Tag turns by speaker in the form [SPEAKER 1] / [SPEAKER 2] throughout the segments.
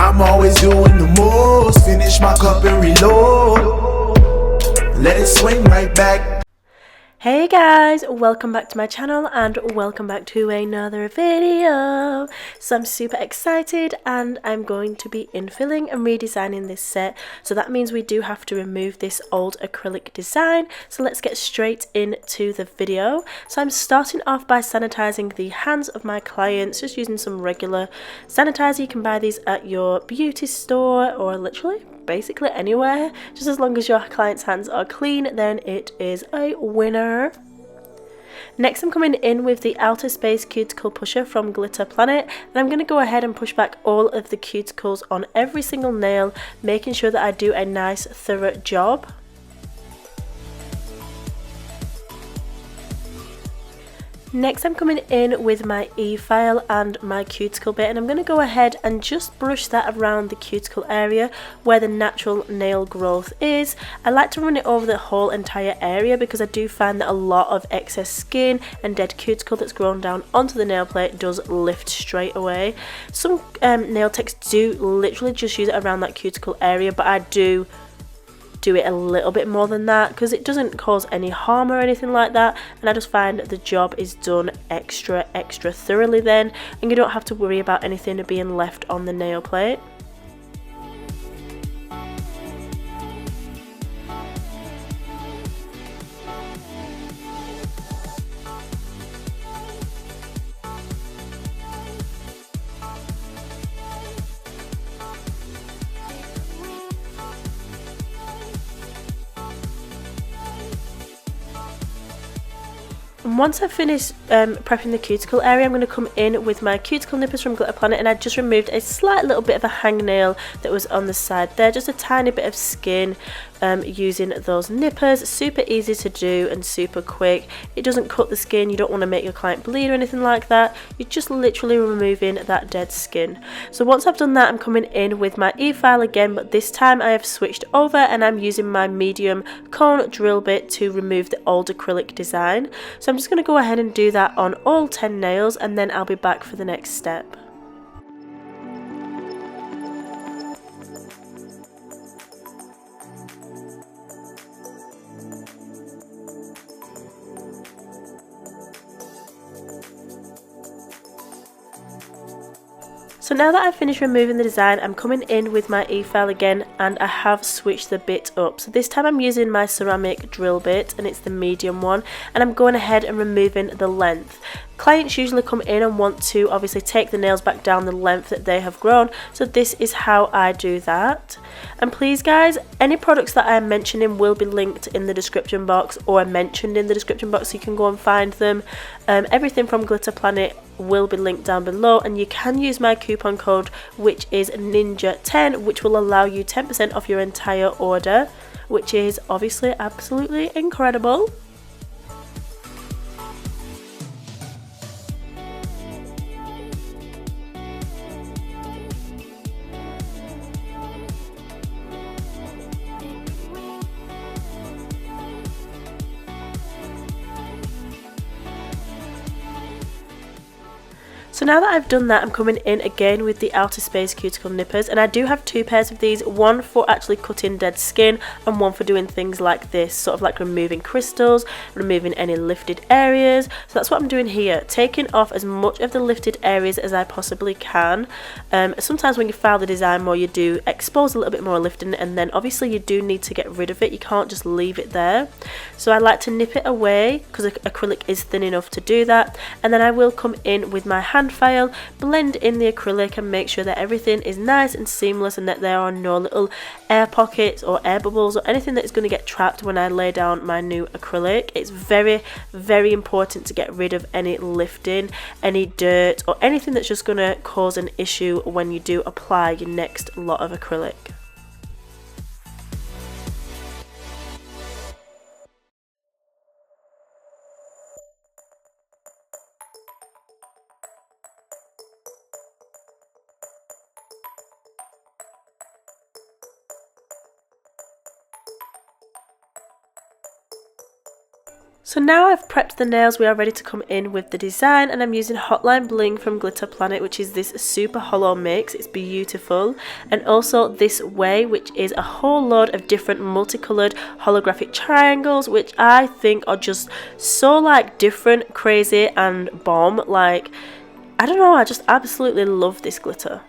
[SPEAKER 1] I'm always doing the most. Finish my cup and reload. Let it swing right back.
[SPEAKER 2] Hey guys, welcome back to my channel and welcome back to another video. So I'm super excited and I'm going to be infilling and redesigning this set. So that means we do have to remove this old acrylic design. So let's get straight into the video. So I'm starting off by sanitizing the hands of my clients, just using some regular sanitizer. You can buy these at your beauty store or literally basically anywhere. Just as long as your client's hands are clean, then it is a winner. Next, I'm coming in with the Outer Space Cuticle Pusher from Glitter Planet, and I'm going to go ahead and push back all of the cuticles on every single nail, making sure that I do a nice thorough job. Next, I'm coming in with my e-file and my cuticle bit, and I'm going to go ahead and just brush that around the cuticle area where the natural nail growth is. I like to run it over the whole entire area because I do find that a lot of excess skin and dead cuticle that's grown down onto the nail plate does lift straight away. Some nail techs do literally just use it around that cuticle area, but I do it a little bit more than that because it doesn't cause any harm or anything like that, and I just find the job is done extra thoroughly then, and you don't have to worry about anything being left on the nail plate. And once I've finished prepping the cuticle area, I'm going to come in with my Cuticle Nippers from Glitter Planet, and I just removed a slight little bit of a hangnail that was on the side there, just a tiny bit of skin, using those nippers. Super easy to do and super quick. It doesn't cut the skin, you don't want to make your client bleed or anything like that. You're just literally removing that dead skin. So once I've done that, I'm coming in with my e-file again, but this time I have switched over and I'm using my medium cone drill bit to remove the old acrylic design. So I'm just going to go ahead and do that on all 10 nails, and then I'll be back for the next step. So now that I've finished removing the design, I'm coming in with my e-file again, and I have switched the bit up. So this time I'm using my ceramic drill bit, and it's the medium one, and I'm going ahead and removing the length. Clients usually come in and want to obviously take the nails back down the length that they have grown, so this is how I do that. And please guys, any products that I am mentioning will be linked in the description box, or mentioned in the description box, so you can go and find them. Everything from Glitter Planet will be linked down below, and you can use my coupon code, which is ninja10, which will allow you 10% off your entire order, which is obviously absolutely incredible. So now that I've done that, I'm coming in again with the Outer Space Cuticle Nippers, and I do have two pairs of these, one for actually cutting dead skin and one for doing things like this, sort of like removing crystals, removing any lifted areas. So that's what I'm doing here, taking off as much of the lifted areas as I possibly can. Sometimes when you file the design more, you do expose a little bit more lifting, and then obviously you do need to get rid of it. You can't just leave it there. So I like to nip it away because acrylic is thin enough to do that, and then I will come in with my hand file, blend in the acrylic and make sure that everything is nice and seamless, and that there are no little air pockets or air bubbles or anything that is going to get trapped when I lay down my new acrylic. It's very important to get rid of any lifting, any dirt or anything that's just going to cause an issue when you do apply your next lot of acrylic. So now I've prepped the nails, we are ready to come in with the design, and I'm using Hotline Bling from Glitter Planet, which is this super hollow mix. It's beautiful. And also this way, which is a whole load of different multicolored holographic triangles, which I think are just so like different, crazy and bomb. Like, I don't know, I just absolutely love this glitter.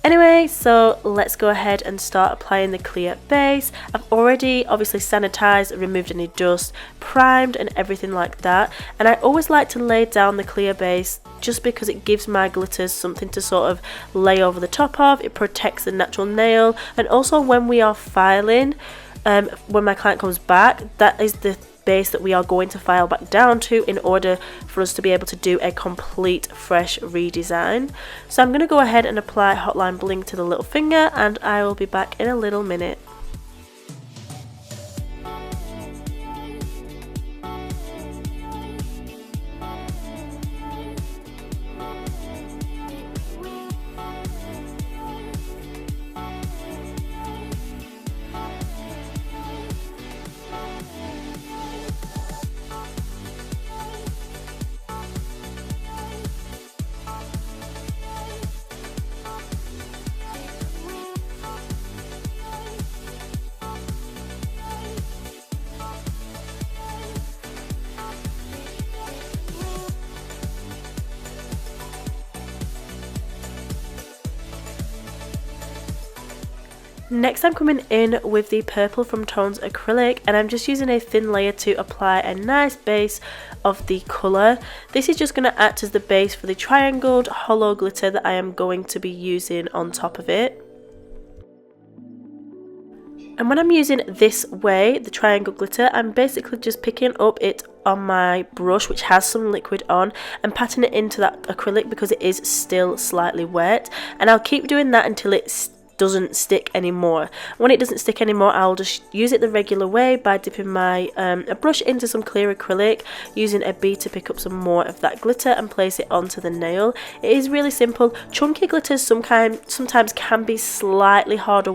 [SPEAKER 2] Anyway, so let's go ahead and start applying the clear base. I've already obviously sanitized, removed any dust, primed and everything like that. And I always like to lay down the clear base just because it gives my glitters something to sort of lay over the top of. It protects the natural nail, and also when we are filing, when my client comes back, that is the base that we are going to file back down to in order for us to be able to do a complete fresh redesign. So I'm going to go ahead and apply Hotline Bling to the little finger, and I will be back in a little minute. Next I'm coming in with the purple from Tones Acrylic, and I'm just using a thin layer to apply a nice base of the colour. This is just going to act as the base for the triangled hollow glitter that I am going to be using on top of it. And when I'm using this way, the triangle glitter, I'm basically just picking up it on my brush, which has some liquid on, and patting it into that acrylic because it is still slightly wet. And I'll keep doing that until it doesn't stick anymore. When it doesn't stick anymore, I'll just use it the regular way by dipping my a brush into some clear acrylic, using a bead to pick up some more of that glitter and place it onto the nail. It is really simple. Chunky glitters sometimes can be slightly harder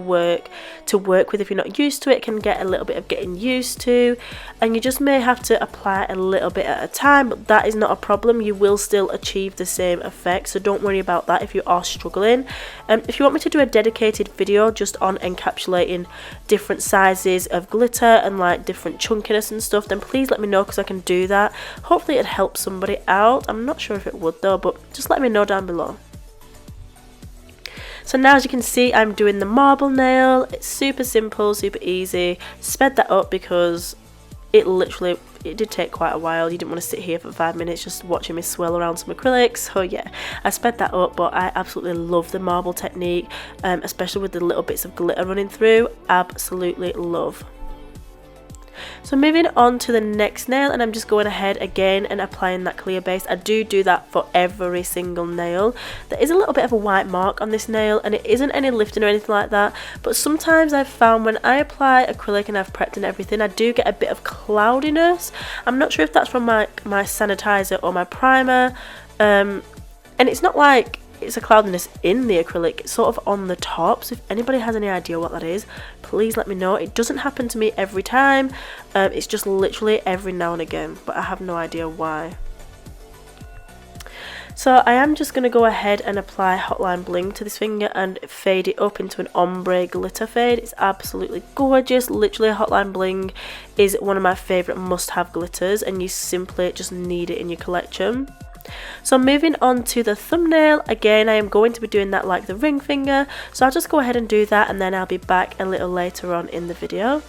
[SPEAKER 2] to work with if you're not used to it. It can get a little bit of getting used to, and you just may have to apply a little bit at a time, but that is not a problem. You will still achieve the same effect, so don't worry about that if you are struggling. If you want me to do a dedicated video just on encapsulating different sizes of glitter and like different chunkiness and stuff, then please let me know because I can do that. Hopefully it helps somebody out. I'm not sure if it would though, but just let me know down below. So now as you can see, I'm doing the marble nail. It's super simple, super easy. Sped that up because it did take quite a while. You didn't want to sit here for 5 minutes just watching me swirl around some acrylics. So yeah, I sped that up, but I absolutely love the marble technique, especially with the little bits of glitter running through. Absolutely love. So moving on to the next nail, and I'm just going ahead again and applying that clear base. I do that for every single nail. There is a little bit of a white mark on this nail, and it isn't any lifting or anything like that, but sometimes I've found when I apply acrylic and I've prepped and everything, I do get a bit of cloudiness. I'm not sure if that's from my sanitizer or my primer, and it's not like it's a cloudiness in the acrylic, it's sort of on the top. So if anybody has any idea what that is, please let me know. It doesn't happen to me every time, it's just literally every now and again, but I have no idea why. So I am just going to go ahead and apply Hotline Bling to this finger and fade it up into an ombre glitter fade. It's absolutely gorgeous. Literally, Hotline Bling is one of my favourite must-have glitters, and you simply just need it in your collection. So moving on to the thumbnail, again I am going to be doing that like the ring finger, so I'll just go ahead and do that, and then I'll be back a little later on in the video.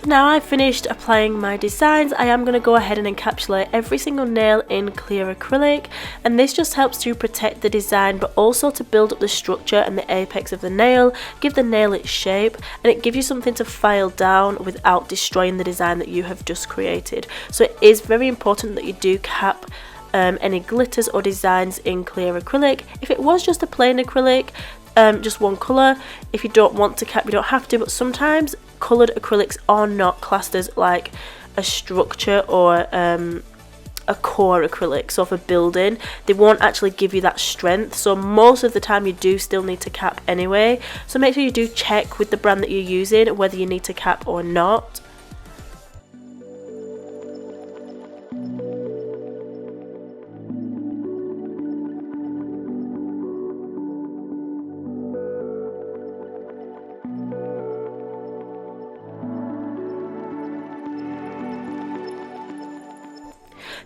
[SPEAKER 2] Now I've finished applying my designs, I am going to go ahead and encapsulate every single nail in clear acrylic, and this just helps to protect the design but also to build up the structure and the apex of the nail, give the nail its shape, and it gives you something to file down without destroying the design that you have just created. So it is very important that you do cap any glitters or designs in clear acrylic. If it was just a plain acrylic, just one colour, if you don't want to cap, you don't have to, but sometimes coloured acrylics are not classed as like a structure or a core acrylic. So for building, they won't actually give you that strength, so most of the time you do still need to cap anyway. So make sure you do check with the brand that you're using whether you need to cap or not.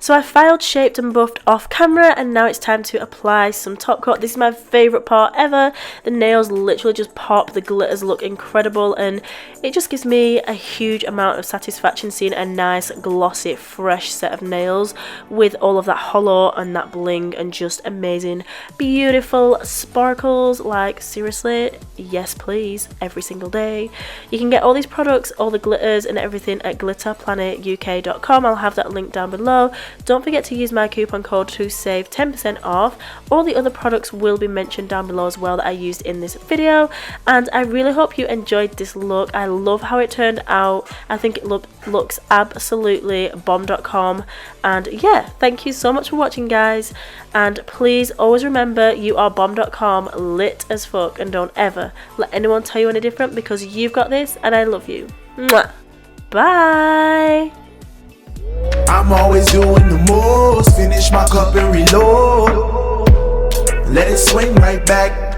[SPEAKER 2] So I filed, shaped and buffed off camera, and now it's time to apply some top coat. This is my favourite part ever. The nails literally just pop, the glitters look incredible, and it just gives me a huge amount of satisfaction seeing a nice glossy fresh set of nails with all of that hollow and that bling and just amazing beautiful sparkles. Like seriously, yes please, every single day. You can get all these products, all the glitters and everything at glitterplanetuk.com. I'll have that link down below. Don't forget to use my coupon code to save 10% off. All the other products will be mentioned down below as well that I used in this video, and I really hope you enjoyed this look. I love how it turned out. I think it looks absolutely bomb.com, and yeah, thank you so much for watching guys, and please always remember you are bomb.com, lit as fuck, and don't ever let anyone tell you any different, because you've got this and I love you. Mwah. Bye.
[SPEAKER 1] I'm always doing the most. Finish my cup and reload. Let it swing right back.